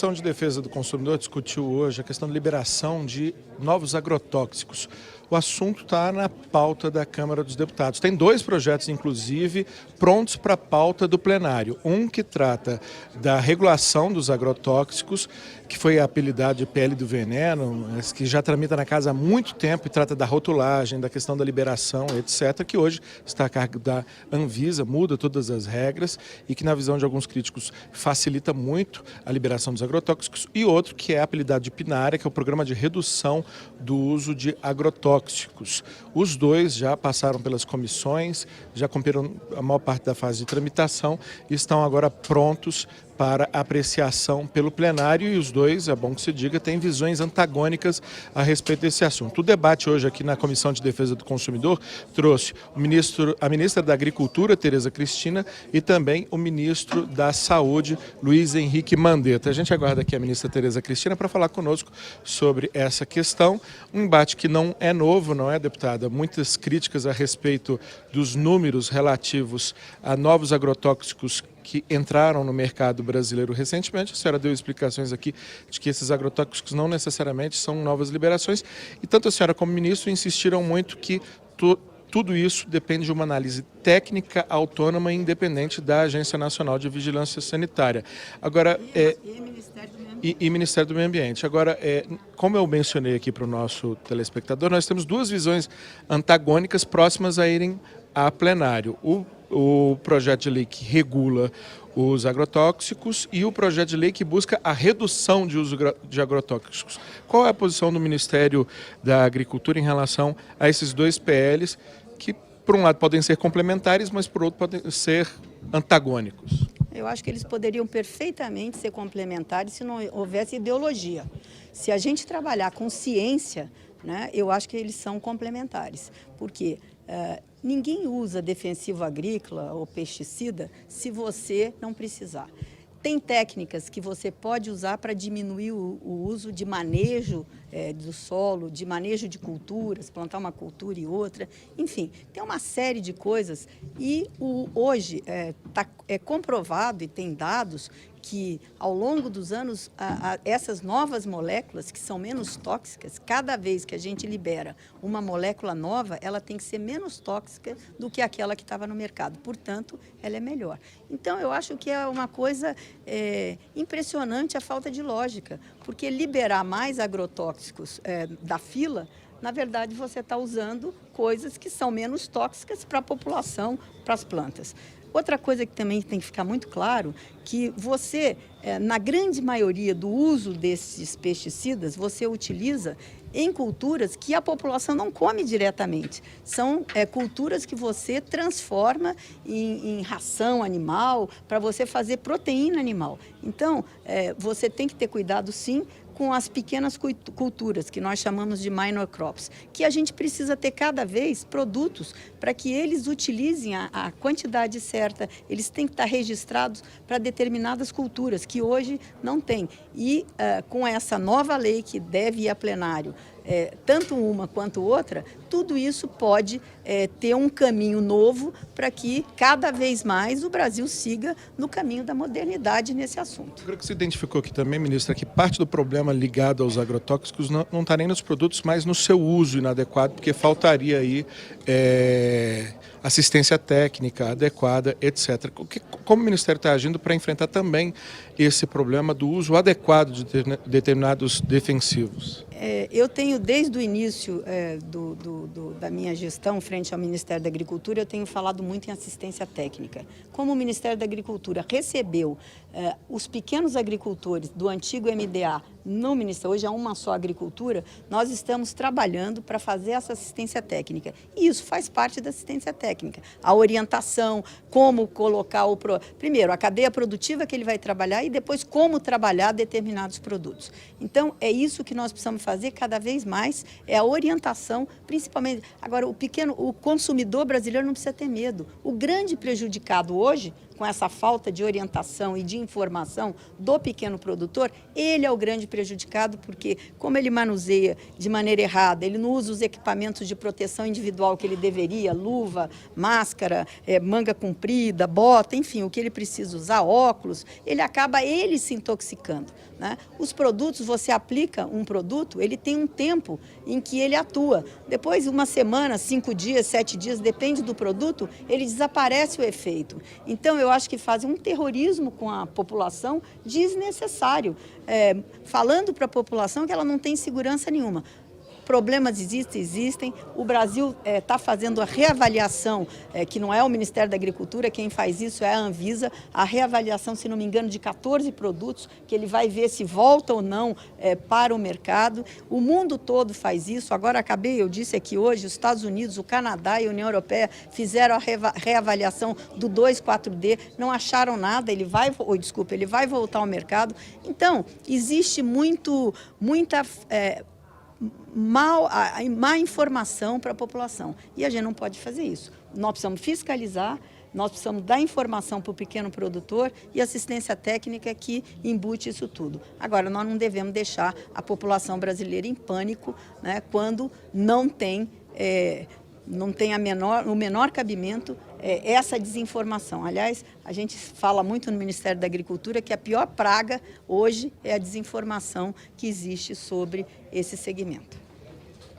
Comissão de Defesa do Consumidor discutiu hoje a questão de liberação de novos agrotóxicos. O assunto está na pauta da Câmara dos Deputados. Tem dois projetos, inclusive, prontos para a pauta do plenário. Um que trata da regulação dos agrotóxicos, que foi apelidado de PL do veneno, mas que já tramita na casa há muito tempo e trata da rotulagem, da questão da liberação, etc., que hoje está a cargo da Anvisa, muda todas as regras e que, na visão de alguns críticos, facilita muito a liberação dos agrotóxicos. E outro que é apelidado de PNARA, que é o Programa de Redução do Uso de Agrotóxicos. Os dois já passaram pelas comissões, já cumpriram a maior parte da fase de tramitação e estão agora prontos para apreciação pelo plenário, e os dois, é bom que se diga, têm visões antagônicas a respeito desse assunto. O debate hoje aqui na Comissão de Defesa do Consumidor trouxe a ministra da Agricultura, Tereza Cristina, e também o ministro da Saúde, Luiz Henrique Mandetta. A gente aguarda aqui a ministra Tereza Cristina para falar conosco sobre essa questão, um embate que não é novo, não é, deputada? Muitas críticas a respeito dos números relativos a novos agrotóxicos que entraram no mercado brasileiro recentemente. A senhora deu explicações aqui de que esses agrotóxicos não necessariamente são novas liberações, e tanto a senhora como o ministro insistiram muito que tudo isso depende de uma análise técnica, autônoma e independente da Agência Nacional de Vigilância Sanitária. Agora, e Ministério do Meio Ambiente. Agora, como eu mencionei aqui para o nosso telespectador, nós temos duas visões antagônicas próximas a irem a plenário. O projeto de lei que regula os agrotóxicos e o projeto de lei que busca a redução de uso de agrotóxicos. Qual é a posição do Ministério da Agricultura em relação a esses dois PLs que, por um lado, podem ser complementares, mas, por outro, podem ser antagônicos? Eu acho que eles poderiam perfeitamente ser complementares se não houvesse ideologia. Se a gente trabalhar com ciência, né, eu acho que eles são complementares. Por quê? Ninguém usa defensivo agrícola ou pesticida se você não precisar. Tem técnicas que você pode usar para diminuir o uso de manejo do solo, de manejo de culturas, plantar uma cultura e outra, enfim, tem uma série de coisas. E hoje é comprovado e tem dados que, ao longo dos anos, essas novas moléculas, que são menos tóxicas, cada vez que a gente libera uma molécula nova, ela tem que ser menos tóxica do que aquela que estava no mercado. Portanto, ela é melhor. Então, eu acho que é uma coisa impressionante a falta de lógica, porque liberar mais agrotóxicos da fila, na verdade, você está usando coisas que são menos tóxicas para a população, para as plantas. Outra coisa que também tem que ficar muito claro, que você, na grande maioria do uso desses pesticidas, você utiliza em culturas que a população não come diretamente. São culturas que você transforma em ração animal, para você fazer proteína animal. Então, você tem que ter cuidado, sim, com as pequenas culturas, que nós chamamos de minor crops, que a gente precisa ter cada vez produtos para que eles utilizem a quantidade certa, eles têm que estar registrados para determinadas culturas, que hoje não tem. E com essa nova lei que deve ir a plenário, tanto uma quanto outra, tudo isso pode ter um caminho novo para que cada vez mais o Brasil siga no caminho da modernidade nesse assunto. Eu creio que você identificou aqui também, ministra, que parte do problema ligado aos agrotóxicos não está nem nos produtos, mas no seu uso inadequado, porque faltaria aí assistência técnica adequada, etc. Como o Ministério está agindo para enfrentar também esse problema do uso adequado de determinados defensivos? Eu tenho, desde o início da minha gestão frente ao Ministério da Agricultura, eu tenho falado muito em assistência técnica. Como o Ministério da Agricultura recebeu os pequenos agricultores do antigo MDA no Ministério, hoje é uma só agricultura, nós estamos trabalhando para fazer essa assistência técnica. E isso faz parte da assistência técnica. A orientação, como colocar primeiro, a cadeia produtiva que ele vai trabalhar e depois como trabalhar determinados produtos. Então, é isso que nós precisamos fazer cada vez mais, é a orientação, principalmente. Agora, o consumidor brasileiro não precisa ter medo. O grande prejudicado hoje, com essa falta de orientação e de informação do pequeno produtor, ele é o grande prejudicado, porque como ele manuseia de maneira errada, ele não usa os equipamentos de proteção individual que ele deveria, luva, máscara, manga comprida, bota, enfim, o que ele precisa usar, óculos, ele acaba se intoxicando, né? Os produtos, você aplica um produto, ele tem um tempo em que ele atua. Depois, uma semana, 5 dias, 7 dias, depende do produto, ele desaparece o efeito. Então, eu acho que fazem um terrorismo com a população desnecessário, falando para a população que ela não tem segurança nenhuma. Problemas existem. O Brasil está fazendo a reavaliação, que não é o Ministério da Agricultura, quem faz isso é a Anvisa, a reavaliação, se não me engano, de 14 produtos, que ele vai ver se volta ou não para o mercado. O mundo todo faz isso. Agora, eu disse aqui hoje, os Estados Unidos, o Canadá e a União Europeia fizeram a reavaliação do 2,4-D, não acharam nada, ele vai voltar ao mercado. Então, existe muita má informação para a população. E a gente não pode fazer isso. Nós precisamos fiscalizar, nós precisamos dar informação para o pequeno produtor e assistência técnica que embute isso tudo. Agora, nós não devemos deixar a população brasileira em pânico, né, quando não tem o menor cabimento essa desinformação. Aliás, a gente fala muito no Ministério da Agricultura que a pior praga hoje é a desinformação que existe sobre esse segmento.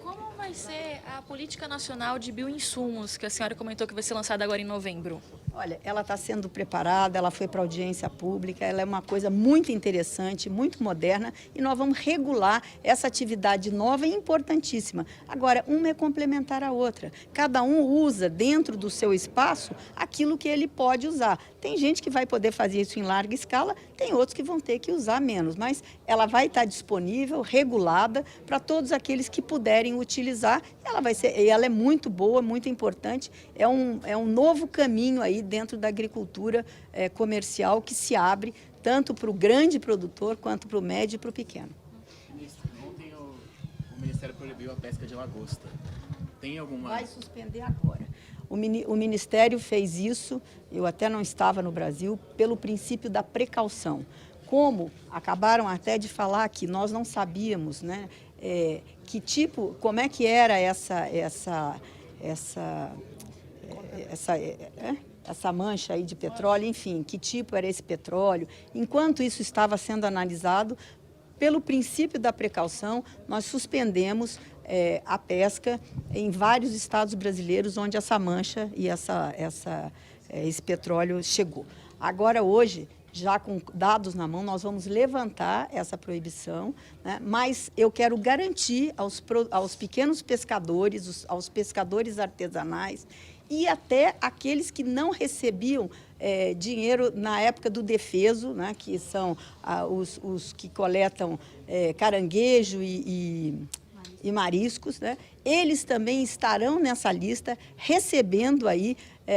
Como vai ser a política nacional de bioinsumos, que a senhora comentou que vai ser lançada agora em novembro? Olha, ela está sendo preparada, ela foi para audiência pública, ela é uma coisa muito interessante, muito moderna, e nós vamos regular essa atividade nova e importantíssima. Agora, uma é complementar a outra. Cada um usa dentro do seu espaço aquilo que ele pode usar. Tem gente que vai poder fazer isso em larga escala, tem outros que vão ter que usar menos, mas ela vai estar disponível, regulada, para todos aqueles que puderem utilizar. Ela é muito boa, muito importante, é um novo caminho aí dentro da agricultura comercial que se abre tanto para o grande produtor quanto para o médio e para o pequeno. Ministro, ontem o Ministério proibiu a pesca de lagosta. Tem alguma... Vai suspender agora. O Ministério fez isso, eu até não estava no Brasil, pelo princípio da precaução. Como acabaram até de falar que nós não sabíamos, né, como é que era essa mancha aí de petróleo, enfim, que tipo era esse petróleo. Enquanto isso estava sendo analisado, pelo princípio da precaução, nós suspendemos a pesca em vários estados brasileiros onde essa mancha e esse petróleo chegou. Agora, hoje, já com dados na mão, nós vamos levantar essa proibição, né? Mas eu quero garantir aos pequenos pescadores, aos pescadores artesanais e até aqueles que não recebiam dinheiro na época do defeso, né? Que são os que coletam caranguejo e mariscos, né? Eles também estarão nessa lista recebendo aí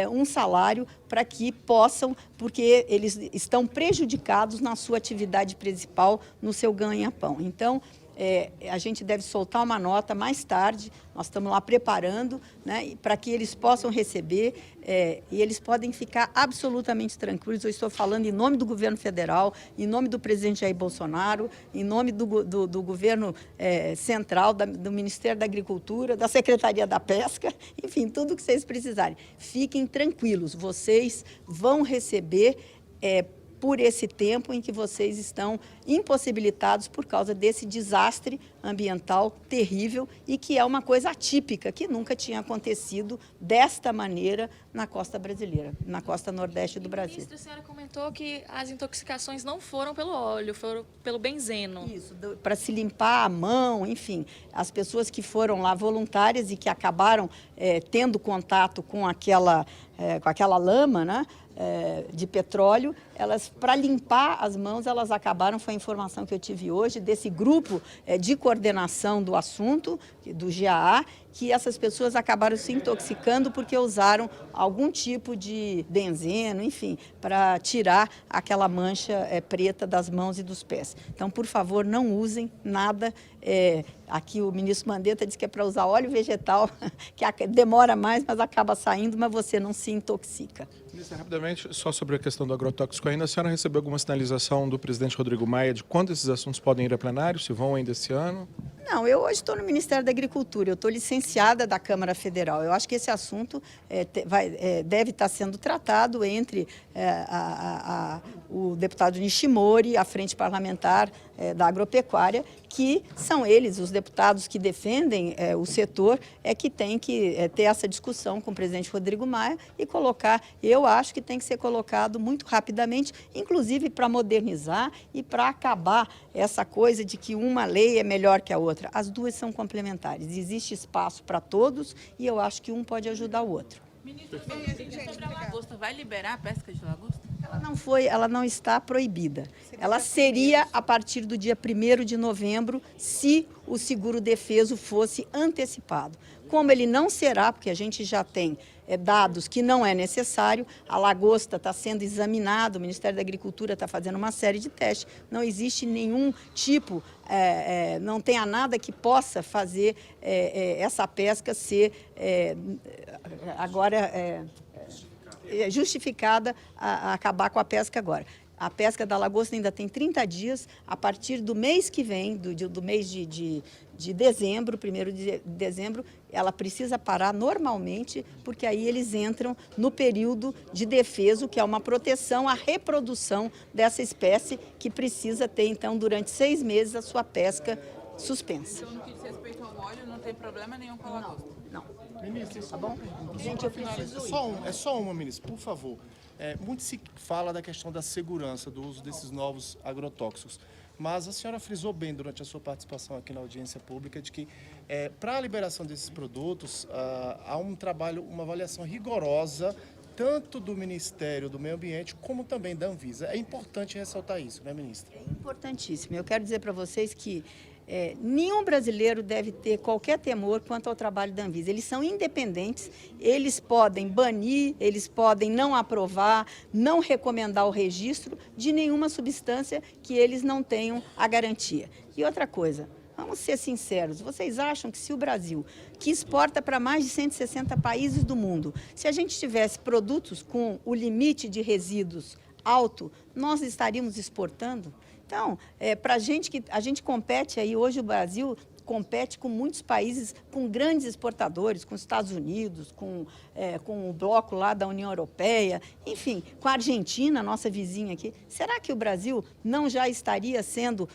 um salário para que possam, porque eles estão prejudicados na sua atividade principal, no seu ganha-pão. Então, a gente deve soltar uma nota mais tarde, nós estamos lá preparando, né, para que eles possam receber e eles podem ficar absolutamente tranquilos. Eu estou falando em nome do governo federal, em nome do presidente Jair Bolsonaro, em nome do governo central, do Ministério da Agricultura, da Secretaria da Pesca, enfim, tudo que vocês precisarem. Fiquem tranquilos, vocês vão receber por esse tempo em que vocês estão impossibilitados por causa desse desastre ambiental terrível e que é uma coisa atípica, que nunca tinha acontecido desta maneira na costa brasileira, na costa nordeste do Brasil. Ministra, a senhora comentou que as intoxicações não foram pelo óleo, foram pelo benzeno. Isso, para se limpar a mão, enfim, as pessoas que foram lá voluntárias e que acabaram tendo contato com aquela lama, né, de petróleo, para limpar as mãos, elas acabaram, foi a informação que eu tive hoje, desse grupo de coordenação do assunto, do GAA, que essas pessoas acabaram se intoxicando porque usaram algum tipo de benzeno, enfim, para tirar aquela mancha preta das mãos e dos pés. Então, por favor, não usem nada. Aqui o ministro Mandetta disse que é para usar óleo vegetal, que demora mais, mas acaba saindo, mas você não se intoxica. Ministra, rapidamente, só sobre a questão do agrotóxico ainda, a senhora recebeu alguma sinalização do presidente Rodrigo Maia de quando esses assuntos podem ir a plenário, se vão ainda esse ano? Não, eu hoje estou no Ministério da Agricultura, eu estou licenciada da Câmara Federal. Eu acho que esse assunto deve estar sendo tratado entre o deputado Nishimori, a Frente Parlamentar da Agropecuária, que são eles, os deputados que defendem o setor, que tem que ter essa discussão com o presidente Rodrigo Maia e colocar, eu acho que tem que ser colocado muito rapidamente, inclusive para modernizar e para acabar essa coisa de que uma lei é melhor que a outra. As duas são complementares, existe espaço para todos e eu acho que um pode ajudar o outro. Ministra, sobre a lagosta, vai liberar a pesca de lagosta? Ela não está proibida. Ela seria a partir do dia 1º de novembro, se o seguro-defeso fosse antecipado. Como ele não será, porque a gente já tem dados que não é necessário, a lagosta está sendo examinada, o Ministério da Agricultura está fazendo uma série de testes, não existe nenhum tipo, não tenha nada que possa fazer essa pesca ser justificada a acabar com a pesca agora. A pesca da lagosta ainda tem 30 dias, a partir do mês que vem, do mês de dezembro, 1º de dezembro, ela precisa parar normalmente, porque aí eles entram no período de defeso, que é uma proteção à reprodução dessa espécie, que precisa ter, então, durante 6 meses, a sua pesca suspensa. Então, no que diz respeito ao óleo, não tem problema nenhum com a lagosta? Não. Ministra, Tá bom? Gente, eu preciso ir. é só uma, ministra, por favor. Muito se fala da questão da segurança do uso desses novos agrotóxicos, mas a senhora frisou bem durante a sua participação aqui na audiência pública de que para a liberação desses produtos há um trabalho, uma avaliação rigorosa tanto do Ministério do Meio Ambiente como também da Anvisa. É importante ressaltar isso, né, ministra? É importantíssimo. Eu quero dizer para vocês que nenhum brasileiro deve ter qualquer temor quanto ao trabalho da Anvisa. Eles são independentes, eles podem banir, eles podem não aprovar, não recomendar o registro de nenhuma substância que eles não tenham a garantia. E outra coisa, vamos ser sinceros, vocês acham que se o Brasil, que exporta para mais de 160 países do mundo, se a gente tivesse produtos com o limite de resíduos alto, nós estaríamos exportando? Então, para a gente compete aí, hoje o Brasil compete com muitos países, com grandes exportadores, com os Estados Unidos, com o bloco lá da União Europeia, enfim, com a Argentina, nossa vizinha aqui. Será que o Brasil não já estaria sendo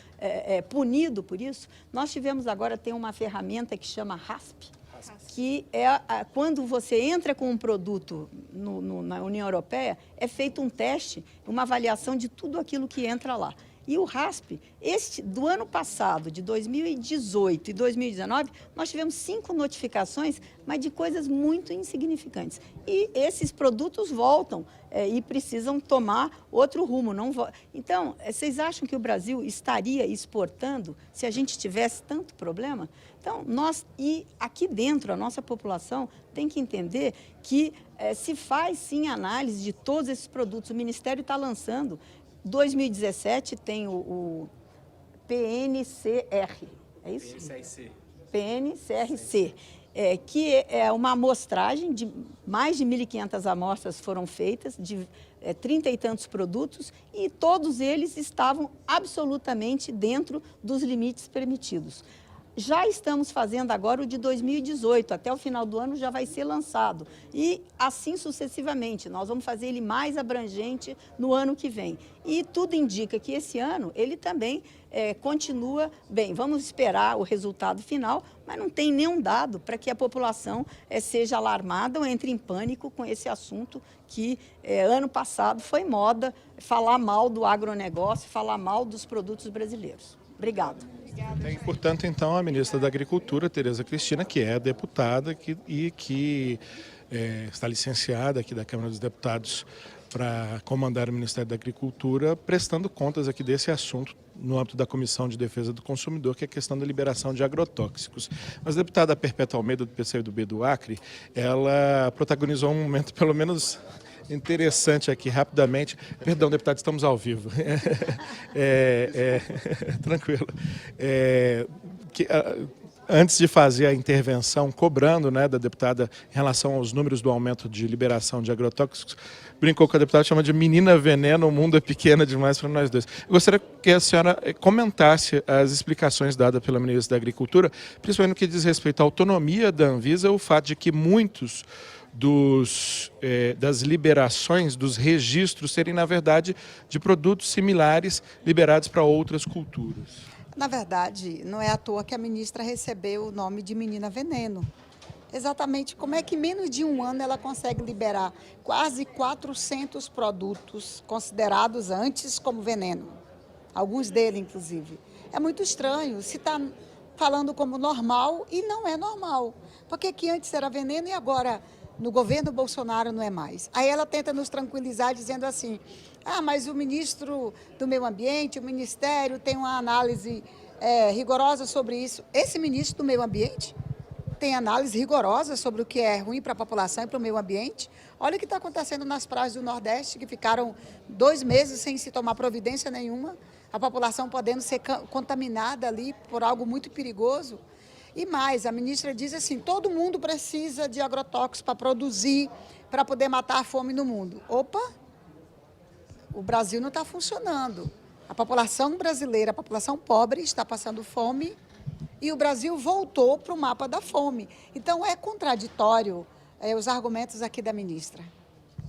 punido por isso? Nós tivemos agora, tem uma ferramenta que chama RASP, que quando você entra com um produto na União Europeia, é feito um teste, uma avaliação de tudo aquilo que entra lá. E o RASP, do ano passado, de 2018 e 2019, nós tivemos 5 notificações, mas de coisas muito insignificantes. E esses produtos voltam e precisam tomar outro rumo. Então, vocês acham que o Brasil estaria exportando se a gente tivesse tanto problema? Então, e aqui dentro, a nossa população tem que entender que se faz, sim, análise de todos esses produtos. O Ministério está lançando. 2017 tem o PNCR, é isso? PNCRC, que é uma amostragem de mais de 1.500 amostras foram feitas, de 30 e tantos produtos, e todos eles estavam absolutamente dentro dos limites permitidos. Já estamos fazendo agora o de 2018, até o final do ano já vai ser lançado. E assim sucessivamente, nós vamos fazer ele mais abrangente no ano que vem. E tudo indica que esse ano ele também continua bem. Vamos esperar o resultado final, mas não tem nenhum dado para que a população seja alarmada ou entre em pânico com esse assunto que ano passado foi moda, falar mal do agronegócio, falar mal dos produtos brasileiros. Obrigada. Portanto, então, a ministra da Agricultura, Tereza Cristina, que é deputada e que está licenciada aqui da Câmara dos Deputados para comandar o Ministério da Agricultura, prestando contas aqui desse assunto no âmbito da Comissão de Defesa do Consumidor, que é a questão da liberação de agrotóxicos. Mas a deputada Perpétua Almeida, do PCdoB do Acre, ela protagonizou um momento, pelo menos interessante aqui, rapidamente. Perdão, deputado, estamos ao vivo. Tranquilo. Antes de fazer a intervenção, cobrando, né, da deputada em relação aos números do aumento de liberação de agrotóxicos, brincou com a deputada, chama de menina veneno, o mundo é pequeno demais para nós dois. Eu gostaria que a senhora comentasse as explicações dadas pela ministra da Agricultura, principalmente no que diz respeito à autonomia da Anvisa, o fato de que muitos das liberações, dos registros, serem, na verdade, de produtos similares liberados para outras culturas. Na verdade, não é à toa que a ministra recebeu o nome de menina veneno. Exatamente como é que em menos de um ano ela consegue liberar quase 400 produtos considerados antes como veneno. Alguns deles, inclusive. É muito estranho se está falando como normal e não é normal. Porque que antes era veneno e agora no governo Bolsonaro não é mais. Aí ela tenta nos tranquilizar dizendo assim, mas o ministro do Meio Ambiente, o Ministério tem uma análise rigorosa sobre isso. Esse ministro do Meio Ambiente tem análise rigorosa sobre o que é ruim para a população e para o meio ambiente. Olha o que está acontecendo nas praias do Nordeste, que ficaram 2 meses sem se tomar providência nenhuma, a população podendo ser contaminada ali por algo muito perigoso. E mais, a ministra diz assim, todo mundo precisa de agrotóxicos para produzir, para poder matar a fome no mundo. Opa, o Brasil não está funcionando. A população brasileira, a população pobre está passando fome e o Brasil voltou para o mapa da fome. Então é contraditório os argumentos aqui da ministra.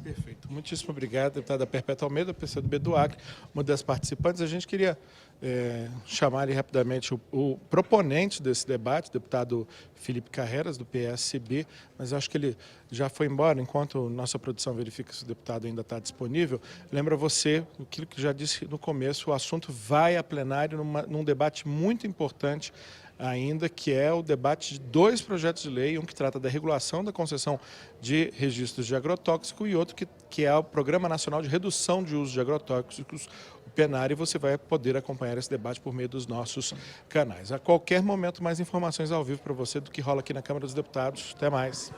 Perfeito. Muitíssimo obrigado, deputada Perpétua Almeida, PCdoB do Acre, uma das participantes. A gente queria chamar ali rapidamente o proponente desse debate, o deputado Felipe Carreras, do PSB, mas acho que ele já foi embora, enquanto nossa produção verifica se o deputado ainda está disponível. Lembra você, aquilo que já disse no começo, o assunto vai a plenário num debate muito importante ainda, que é o debate de 2 projetos de lei, um que trata da regulação da concessão de registros de agrotóxico e outro que é o Programa Nacional de Redução de Uso de Agrotóxicos, o PNAR, e você vai poder acompanhar esse debate por meio dos nossos canais. A qualquer momento, mais informações ao vivo para você do que rola aqui na Câmara dos Deputados. Até mais.